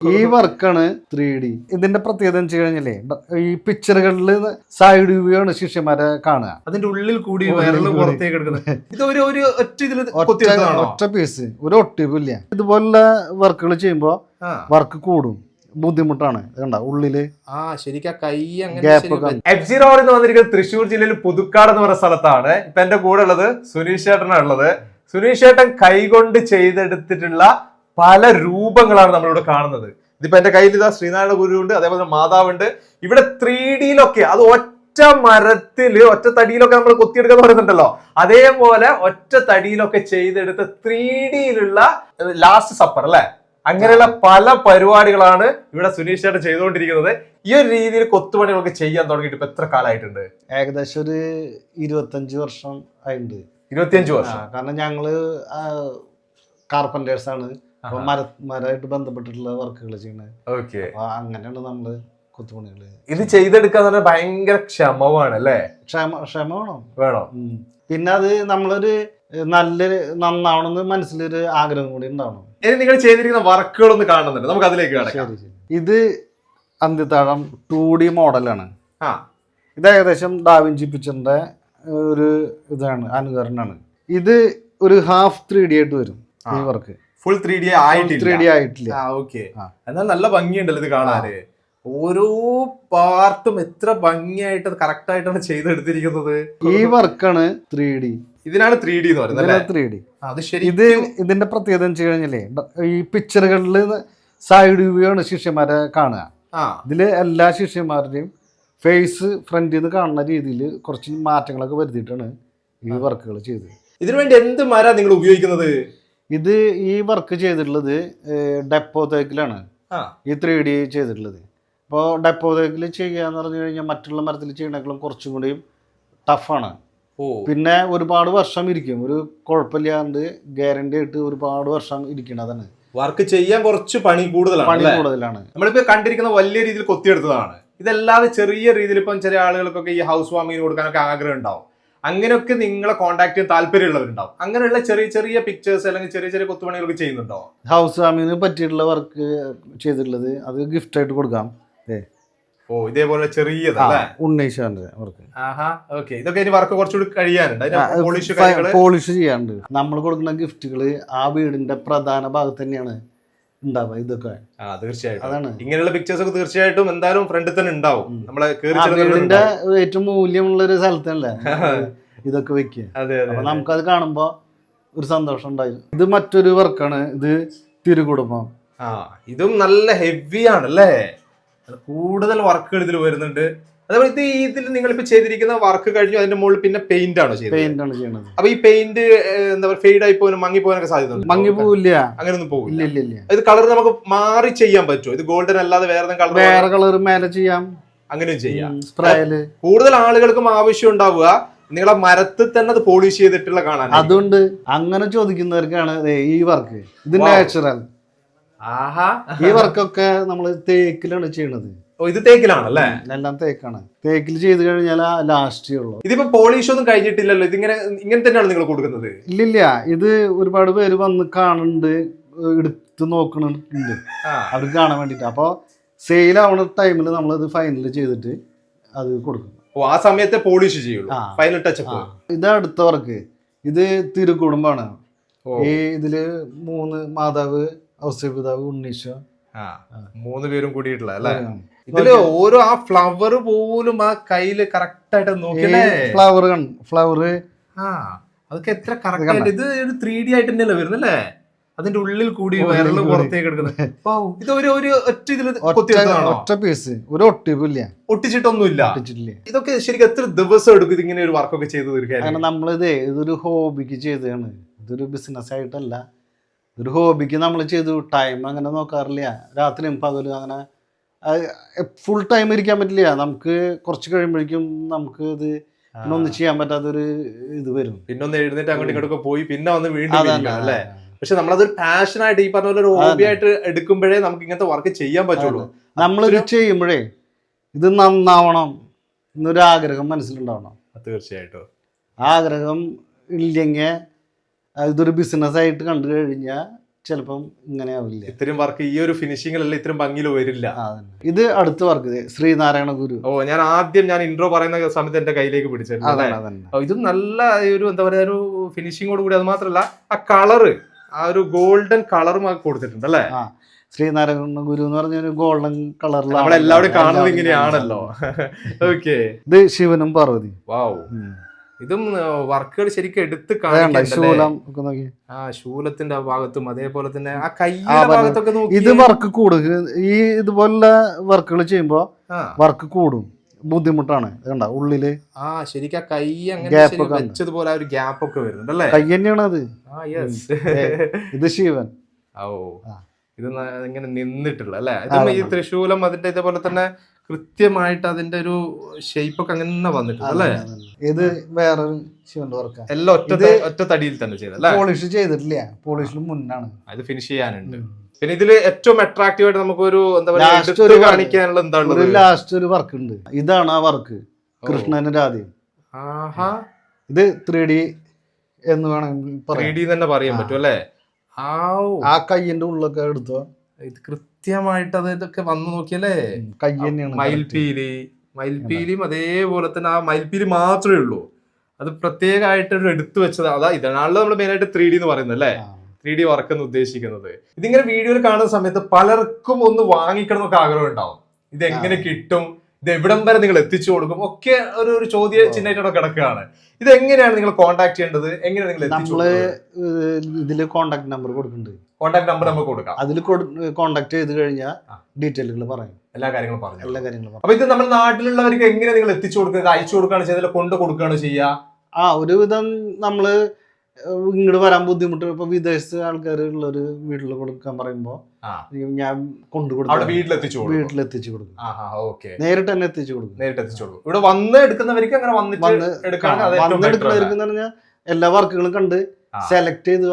ഈ വർക്കാണ് 3D. ഇതിന്റെ പ്രത്യേകത എന്ന് വെച്ച് കഴിഞ്ഞാലേ ഈ പിക്ചറുകളിൽ സൈഡ് വ്യൂ ആണ് ശിഷ്യന്മാരെ കാണുക. അതിന്റെ ഉള്ളിൽ കൂടി പുറത്തേക്ക് എടുക്കുന്നത് ഒറ്റ പീസ്, ഒരു ഒട്ടിപ്പില്ല. ഇതുപോലുള്ള വർക്കുകൾ ചെയ്യുമ്പോ വർക്ക് കൂടും, ബുദ്ധിമുട്ടാണ്. കണ്ട ഉള്ളില് F-Zero എന്ന് വന്നിരിക്കുന്നത് തൃശ്ശൂർ ജില്ലയിൽ പുതുക്കാട് എന്ന് പറയുന്ന സ്ഥലത്താണ്. ഇപ്പൊ എന്റെ കൂടെ ഉള്ളത് സുനീഷ് ചേട്ടനാണ് ഉള്ളത്. സുനീഷ് ചേട്ടൻ കൈകൊണ്ട് ചെയ്തെടുത്തിട്ടുള്ള പല രൂപങ്ങളാണ് നമ്മളിവിടെ കാണുന്നത്. ഇതിപ്പോ എന്റെ കയ്യിൽ ഇതാ ശ്രീനാരായണ ഗുരുവുണ്ട്, അതേപോലെ മാതാവുണ്ട്. ഇവിടെ 3Dയിലൊക്കെ, അത് ഒറ്റ മരത്തില് ഒറ്റ തടിയിലൊക്കെ നമ്മൾ കൊത്തിയെടുക്കാന്ന് പറയുന്നുണ്ടല്ലോ, അതേപോലെ ഒറ്റ തടിയിലൊക്കെ ചെയ്തെടുത്ത 3Dയിലുള്ള ലാസ്റ്റ് സപ്പർ അല്ലെ, അങ്ങനെയുള്ള പല പരിപാടികളാണ് ഇവിടെ സുനീഷ് ചേട്ടൻ ചെയ്തുകൊണ്ടിരിക്കുന്നത്. ഈ ഒരു രീതിയിൽ കൊത്തുപണികളൊക്കെ ചെയ്യാൻ തുടങ്ങിയിട്ട് ഇപ്പൊ എത്ര കാലമായിട്ടുണ്ട്? ഏകദേശം ഒരു 25 വർഷം ആയിട്ടുണ്ട്. 25 വർഷം. കാരണം ഞങ്ങള് കാർപ്പന്റേഴ്സ് ആണ്, മരമായിട്ട് ബന്ധപ്പെട്ടിട്ടുള്ള വർക്കുകൾ ചെയ്യുന്നത്. ഓക്കെ, അങ്ങനെയാണ് നമ്മള് കൊത്തുപണികള് ഇത് ചെയ്തെടുക്കാൻ തന്നെ ഭയങ്കര ക്ഷമമാണ് അല്ലേ? ക്ഷമ വേണം. പിന്നെ അത് നമ്മളൊരു നന്നാവണമെന്ന് മനസ്സിലൊരു ആഗ്രഹം കൂടി ഉണ്ടാവണം. ഇനി നിങ്ങൾ ചെയ്തിരിക്കുന്ന വർക്കുകളൊന്ന് കാണുന്നുണ്ട്, നമുക്ക് അതിലേക്ക് കാണാം. ഇത് അന്ത്യത്താഴം 2D മോഡലാണ്. ഇത് ഏകദേശം ഡാവിഞ്ചി പിക്ചറിന്റെ ഒരു ഇതാണ്, അനുകരണമാണ്. ഇത് ഒരു ഹാഫ് 3D ആയിട്ട് വരും ഈ വർക്ക്. ഫുൾ 3D ആയിട്ടില്ല. എന്നാൽ നല്ല ഭംഗിയുണ്ടല്ലോ ഇത് കാണാന്. ഓരോ പാർട്ടും എത്ര ഭംഗിയായിട്ട് കറക്റ്റ് ആയിട്ടാണ് ചെയ്തെടുത്തിരിക്കുന്നത്. ഈ വർക്കാണ് 3D. ഇതിനാണ് 3D എന്ന് പറയുന്നത്. 3D. ഇത് ഇതിന്റെ പ്രത്യേകത എന്ന് വെച്ച് കഴിഞ്ഞാലേ ഈ പിക്ചറുകളിൽ സൈഡ് വ്യൂ ആണ് ശിഷ്യന്മാരെ കാണുക. ഇതില് എല്ലാ ശിഷ്യന്മാരുടെയും ഫേസ് ഫ്രണ്ടിൽ നിന്ന് കാണുന്ന രീതിയിൽ കുറച്ച് മാറ്റങ്ങളൊക്കെ വരുത്തിയിട്ടാണ് ഈ വർക്കുകൾ ചെയ്തത്. ഇതിനുവേണ്ടി എന്ത് മരം നിങ്ങൾ ഉപയോഗിക്കുന്നത്? ഇത് ഈ വർക്ക് ചെയ്തിട്ടുള്ളത് ഡെപ്പോ തേക്കിലാണ് ഈ 3D ചെയ്തിട്ടുള്ളത്. അപ്പോൾ ഡെപ്പോ തേക്കിൽ ചെയ്യാന്ന് പറഞ്ഞു കഴിഞ്ഞാൽ മറ്റുള്ള മരത്തിൽ ചെയ്യണേക്കാളും കുറച്ചും കൂടിയും ടഫാണ്. പിന്നെ ഒരുപാട് വർഷം ഇരിക്കും, ഒരു കുഴപ്പമില്ലാണ്ട് ഗ്യാരണ്ടി ആയിട്ട് ഒരുപാട് വർഷം ഇരിക്കണതാണ്. വർക്ക് ചെയ്യാൻ കുറച്ച് പണി കൂടുതലാണ്. നമ്മളിപ്പോ കണ്ടിരിക്കുന്ന വലിയ രീതിയിൽ കൊത്തിയെടുത്തതാണ്. ഇതല്ലാതെ ചെറിയ രീതിയിൽ ഇപ്പം ചില ആളുകൾക്കൊക്കെ ഈ ഹൗസ് വാമിങ്ങിന് കൊടുക്കാനൊക്കെ ആഗ്രഹം ഉണ്ടാവും. അങ്ങനെയൊക്കെ നിങ്ങളെ കോൺടാക്ട് ചെയ്യാൻ താല്പര്യമുള്ളവരുണ്ടാവും. അങ്ങനെയുള്ള ചെറിയ ചെറിയ പിക്ചേഴ്സ് അല്ലെങ്കിൽ ചെറിയ ചെറിയ കൊത്തുപണികളൊക്കെ ചെയ്യുന്നുണ്ടോ? ഹൗസ് വാമിങ്ങിന് പറ്റിയിട്ടുള്ള വർക്ക് ചെയ്തിട്ടുള്ളത് അത് ഗിഫ്റ്റ് ആയിട്ട് കൊടുക്കാം. ഇതേപോലെ ചെറിയ ഉണ്ണീശാന്റെ വർക്ക്. ഇതൊക്കെ ഇനി വർക്ക് കുറച്ചുകൂടി കഴിയാനുണ്ട്, പോളിഷ് ചെയ്യാനുണ്ട്. നമ്മൾ കൊടുക്കുന്ന ഗിഫ്റ്റുകള് ആ വീടിന്റെ പ്രധാന ഭാഗത്ത് തന്നെയാണ് ഉണ്ടാവുക. ഇതൊക്കെ തീർച്ചയായിട്ടും അതാണ്. ഇങ്ങനെയുള്ള പിക്ചേഴ്സ് ഒക്കെ തീർച്ചയായിട്ടും എന്തായാലും ഫ്രണ്ടിൽ തന്നെ ഉണ്ടാവും. നമ്മളെ വീടിന്റെ ഏറ്റവും മൂല്യമുള്ള ഒരു സ്ഥലത്തല്ലേ ഇതൊക്കെ വെക്കുക. അപ്പൊ നമുക്കത് കാണുമ്പോ ഒരു സന്തോഷം ഉണ്ടായിരുന്നു. ഇത് മറ്റൊരു വർക്കാണ്. ഇത് തിരുകുടുംബം. ഇതും നല്ല ഹെവി ആണല്ലേ, കൂടുതൽ വർക്കുകൾ ഇതിൽ വരുന്നുണ്ട്. അതേപോലെ ഇതിൽ നിങ്ങളിപ്പോ ചെയ്തിരിക്കുന്ന വർക്ക് കഴിഞ്ഞു, അതിന്റെ മുകളിൽ പിന്നെ പെയിന്റ് ആണ് ചെയ്യുന്നത്. അപ്പൊ ഈ പെയിന്റ് എന്താ പറയുക, ഫെയ്ഡ് ആയി പോകാനും മങ്ങി പോകാനൊക്കെ സാധ്യത? മങ്ങി പോവില്ല, അങ്ങനെയൊന്നും പോകില്ല. ഇത് കളർ നമുക്ക് മാറി ചെയ്യാൻ പറ്റുമോ? ഇത് ഗോൾഡൻ അല്ലാതെ വേറെ കളർ മേലെ ചെയ്യാം, അങ്ങനെയും ചെയ്യാം. സ്പ്രേയില് കൂടുതൽ ആളുകൾക്കും ആവശ്യം ഉണ്ടാവുക നിങ്ങളെ മരത്തിൽ തന്നെ അത് പോളിഷ് ചെയ്തിട്ടുള്ള കാണാൻ. അതുകൊണ്ട് അങ്ങനെ ചോദിക്കുന്നവർക്കാണ് ഈ വർക്ക്. ഇത് നാച്ചുറൽ. ഈ വർക്കൊക്കെ നമ്മള് തേക്കിലാണ് ചെയ്യണത്. ഇത് തേക്കിലാണല്ലേ? എല്ലാം തേക്കാണ്. തേക്കിൽ ചെയ്ത് കഴിഞ്ഞാൽ ലാസ്റ്റ് ഉള്ളൂ. ഇതിപ്പോ പോളിഷ് ഒന്നും കഴിഞ്ഞിട്ടില്ലല്ലോ, ഇതിങ്ങനെ തന്നെയാണ് നിങ്ങൾ കൊടുക്കുന്നത്? ഇല്ലില്ല, ഇത് ഒരുപാട് പേര് വന്ന് കാണുന്നുണ്ട്, എടുത്ത് നോക്കണുണ്ട് അവർക്ക് കാണാൻ വേണ്ടിട്ട്. അപ്പൊ സെയിൽ ആവുന്ന ടൈമിൽ നമ്മളിത് ഫൈനൽ ചെയ്തിട്ട് അത് കൊടുക്കും. ആ സമയത്തെ പോളിഷ് ചെയ്യുള്ളൂ, ഫൈനൽ ടച്ചപ്പ്. ഇത് അടുത്ത വർക്ക്. ഇത് തിരുക്കുടുംബാണ്. ഈ ഇതില് 3 മാതാവ്, ഔസേപിതാവ്, ഉണ്ണീശോ, 3 പേരും കൂടിയിട്ടുള്ള അല്ലേ? ഇതില് ഓരോ ആ ഫ്ലവർ പോലും ആ കയ്യില് കറക്റ്റ് ആയിട്ട് നോക്കിയല്ലേ? ഫ്ലവർ അതൊക്കെ എത്ര കറക്റ്റ് ആയിട്ട്. ഇത് ഒരു 3D ആയിട്ട് തന്നെയല്ലേ വരുന്നല്ലേ? അതിന്റെ ഉള്ളിൽ കൂടി വയറില് പുറത്തേക്ക് എടുക്കുന്നത്. ഇത് ഒറ്റ പീസ്, ഒരു ഒട്ടിപ്പില്ല, ഒട്ടിച്ചിട്ടൊന്നുമില്ല. ഇതൊക്കെ ശരിക്കും എത്ര ദിവസം എടുക്കും ഇതിങ്ങനെ ഒരു വർക്കൊക്കെ ചെയ്ത് തീർക്കാൻ? കാരണം നമ്മളിത് ഇതൊരു ഹോബിക്ക് ചെയ്തതാണ്, ഇതൊരു ബിസിനസ് ആയിട്ടല്ല. ഒരു ഹോബിക്ക് നമ്മൾ ചെയ്തു. ടൈം അങ്ങനെ നോക്കാറില്ല, രാത്രിയും പകലും അങ്ങനെ ഫുൾ ടൈം ഇരിക്കാൻ പറ്റില്ല. നമുക്ക് കുറച്ച് കഴിയുമ്പോഴേക്കും നമുക്ക് ഇത് ഒന്നും ചെയ്യാൻ പറ്റാത്തൊരു ഇത് വരും. പിന്നെ ഒന്ന് എഴുന്നേറ്റ് അങ്ങോട്ടും ഇങ്ങോട്ടൊക്കെ പോയി പിന്നെ വന്ന് വീണ്ടും അല്ലേ? പക്ഷെ നമ്മളതൊരു പാഷനായിട്ട്, ഈ പറഞ്ഞ പോലെ ഒരു ഹോബി ആയിട്ട് എടുക്കുമ്പോഴേ നമുക്ക് ഇങ്ങനത്തെ വർക്ക് ചെയ്യാൻ പറ്റുള്ളൂ. നമ്മളിത് ചെയ്യുമ്പോഴേ ഇത് നന്നാവണം എന്നൊരു ആഗ്രഹം മനസ്സിലുണ്ടാവണം. തീർച്ചയായിട്ടും ആഗ്രഹം ഇല്ലെങ്കിൽ ഇതൊരു ബിസിനസ് ആയിട്ട് കണ്ടു കഴിഞ്ഞാൽ ചിലപ്പം ഇങ്ങനെ ആവില്ല. ഇത്രയും വർക്ക് ഈ ഒരു ഫിനിഷിംഗിലല്ല ഇത്രയും ഭംഗിയിൽ വരില്ല. ഇത് അടുത്ത വർക്ക് ശ്രീനാരായണ ഗുരു. ഞാൻ ഇൻട്രോ പറയുന്ന സമയത്ത് എന്റെ കയ്യിലേക്ക് പിടിച്ചത് ഇതും നല്ല ഒരു എന്താ പറയാ ഒരു ഫിനിഷിങ്ങോട് കൂടി. അത് മാത്രല്ല ആ കളറ് ആ ഒരു ഗോൾഡൻ കളറും കൊടുത്തിട്ടുണ്ട് അല്ലേ. ശ്രീനാരായണ ഗുരു എന്ന് പറഞ്ഞ ഒരു ഗോൾഡൻ കളറിലാണ് നമ്മളെല്ലാവരും കാണുന്നത് ഇങ്ങനെയാണല്ലോ. ഓക്കെ, ഇത് ശിവനും പാർവതി. വാവ്, ഇതും വർക്കുകൾ ശരിക്കും എടുത്ത് ശൂലത്തിന്റെ ആ ഭാഗത്തും അതേപോലെ തന്നെ ആ കൈയുടെ ഭാഗത്തൊക്കെ ഇത് വർക്ക് കൂടും. ഈ ഇതുപോലുള്ള വർക്കുകൾ ചെയ്യുമ്പോ വർക്ക് കൂടും, ബുദ്ധിമുട്ടാണ്. കണ്ട ഉള്ളില് ശരിക്കും ആ കൈ അങ്ങനെ വെച്ചതുപോലെ ഒരു ഗ്യാപ്പ് ഒക്കെ വരുന്നുണ്ട് അല്ലേ. കൈ തന്നെയാണ് അത്. ഇത് ശിവൻ. ഇത് ഇങ്ങനെ നിന്നിട്ടുള്ള അല്ലെ. ഇതും ഈ തൃശൂലം അതിന്റെ ഇതേപോലെ തന്നെ കൃത്യമായിട്ട് അതിന്റെ ഒരു ഷേപ്പ് ഒക്കെ അങ്ങനെ വന്നിട്ടുണ്ട് അല്ലേ. ഇത് വേറൊരു ശിവന്റെ വർക്ക്, എല്ലാം ഒറ്റ തടിയിൽ തന്നെ ചെയ്തല്ലേ. പോളിഷ് ചെയ്തിട്ടില്ല, പോളിഷിന് മുന്നാണ്. അത് ഫിനിഷ് ചെയ്യാനുണ്ട്. പിന്നെ ഇതില് ഏറ്റവും അട്രാക്റ്റീവ് ആയിട്ട് നമുക്ക് ഒരു എന്താ പറയുക കാണിക്കാനുള്ള എന്താണ് ലാസ്റ്റ് ഒരു വർക്ക് ഉണ്ട്. ഇതാണ് ആ വർക്ക്, കൃഷ്ണന് രാധയും. ഇത് 3D എന്ന് വേണമെങ്കിൽ 3D തന്നെ പറയാൻ പറ്റും അല്ലേ. ആ കയ്യിന്റെ ഉള്ളൊക്കെ എടുത്തോ. ഇത് കൃത്യമായിട്ട് അത് ഇതൊക്കെ വന്നു നോക്കിയല്ലേ. കൈ തന്നെയാണ്. മയിൽപീലിയും അതേപോലെ തന്നെ ആ മയിൽപീലി മാത്രമേ ഉള്ളൂ. അത് പ്രത്യേകമായിട്ട് എടുത്തു വെച്ചത്. അതാ ഇതാണല്ലോ നമ്മൾ മെയിൻ ആയിട്ട് 3D എന്ന് പറയുന്നത് അല്ലേ. 3D വർക്ക് എന്ന് ഉദ്ദേശിക്കുന്നത്. ഇതിങ്ങനെ വീഡിയോയിൽ കാണുന്ന സമയത്ത് പലർക്കും ഒന്ന് വാങ്ങിക്കണം എന്നൊക്കെ ആഗ്രഹം ഉണ്ടാവും. ഇത് എങ്ങനെ കിട്ടും, ഇത് എവിടം വരെ നിങ്ങൾ എത്തിച്ചു കൊടുക്കും ഒക്കെ ഒരു ചോദ്യ ചിഹ്നമായിട്ട് കിടക്കുകയാണ്. ഇത് എങ്ങനെയാണ് നിങ്ങൾ കോൺടാക്ട് ചെയ്യേണ്ടത്, എങ്ങനെയാണ് നിങ്ങൾ നമ്മള് ഇതില് കോൺടാക്ട് നമ്പർ കൊടുക്കുന്നുണ്ട്. കോൺടാക്ട് നമ്പർ നമുക്ക് കൊടുക്കാം. അതിൽ കോൺടാക്ട് ചെയ്ത് കഴിഞ്ഞാൽ ഡീറ്റെയിലുകൾ പറയും, എല്ലാ കാര്യങ്ങളും പറഞ്ഞു. എല്ലാ കാര്യങ്ങളും. അപ്പൊ ഇത് നമ്മുടെ നാട്ടിലുള്ളവർക്ക് എങ്ങനെ നിങ്ങൾ എത്തിച്ചു കൊടുക്കുക, അയച്ചു കൊടുക്കുകയാണ് ചെയ്യുക, കൊണ്ട് കൊടുക്കുകയാണ് ചെയ്യുക? ഒരുവിധം നമ്മള് ഇങ്ങോട്ട് വരാൻ ബുദ്ധിമുട്ട്, ഇപ്പൊ വിദേശത്ത് ആൾക്കാർ ഉള്ളൊരു വീട്ടിൽ കൊടുക്കാൻ പറയുമ്പോ ഞാൻ കൊണ്ടുകൊടുക്കും, വീട്ടിലെത്തിച്ചു കൊടുക്കും. നേരിട്ട് തന്നെ എത്തിച്ചു കൊടുക്കും. ഇവിടെ വന്ന് എടുക്കുന്നവർക്ക് അങ്ങനെ വന്നെടുക്കുന്നവർക്ക് എന്ന് പറഞ്ഞാൽ എല്ലാ വർക്കുകളും കണ്ട് സെലക്ട് ചെയ്ത്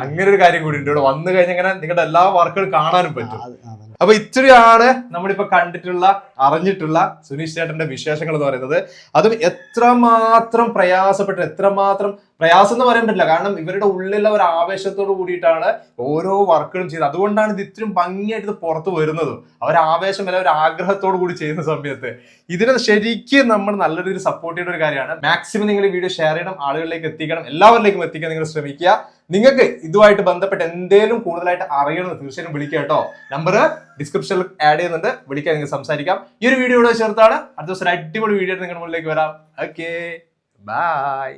അങ്ങനെ ഒരു കാര്യം കൂടി ഉണ്ട്. ഇവിടെ വന്നു കഴിഞ്ഞാൽ നിങ്ങളുടെ എല്ലാ വർക്കുകളും കാണാനും പറ്റും. അപ്പൊ ഇത്രയാണ് നമ്മളിപ്പോ കണ്ടിട്ടുള്ള അറിഞ്ഞിട്ടുള്ള സുനീഷ് ചേട്ടന്റെ വിശേഷങ്ങൾ എന്ന് പറയുന്നത്. അതും എത്രമാത്രം പ്രയാസപ്പെട്ട്, എത്രമാത്രം പ്രയാസം എന്ന് പറയാൻ പറ്റില്ല. കാരണം ഇവരുടെ ഉള്ളിലുള്ള ഒരു ആവേശത്തോട് കൂടിയിട്ടാണ് ഓരോ വർക്കുകളും ചെയ്തത്. അതുകൊണ്ടാണ് ഇത് ഇത്രയും ഭംഗിയായിട്ട് ഇത് പുറത്തു വരുന്നതും. ആവേശം അല്ല, ഒരു ആഗ്രഹത്തോടു കൂടി ചെയ്യുന്ന സമയത്ത് ഇതിനെ ശരിക്കും നമ്മൾ നല്ല രീതിയിൽ സപ്പോർട്ട് ചെയ്യുന്ന ഒരു കാര്യമാണ്. മാക്സിമം നിങ്ങൾ ഈ വീഡിയോ ഷെയർ ചെയ്യണം, ആളുകളിലേക്ക് എത്തിക്കണം, എല്ലാവരിലേക്കും എത്തിക്കാൻ നിങ്ങൾ ശ്രമിക്കുക. നിങ്ങൾക്ക് ഇതുമായിട്ട് ബന്ധപ്പെട്ട് എന്തെങ്കിലും കൂടുതലായിട്ട് അറിയണമെന്ന് തീർച്ചയായും വിളിക്കുക കേട്ടോ. നമ്പർ ഡിസ്ക്രിപ്ഷനിൽ ആഡ് ചെയ്യുന്നുണ്ട്, വിളിക്കാൻ നിങ്ങൾക്ക് സംസാരിക്കാം. ഈ ഒരു വീഡിയോ ഇവിടെ ചേർത്താണ്. അടുത്ത ദിവസം ഒരു അടിപൊളി വീഡിയോ നിങ്ങളുടെ മുന്നിലേക്ക് വരാം. Okay, by.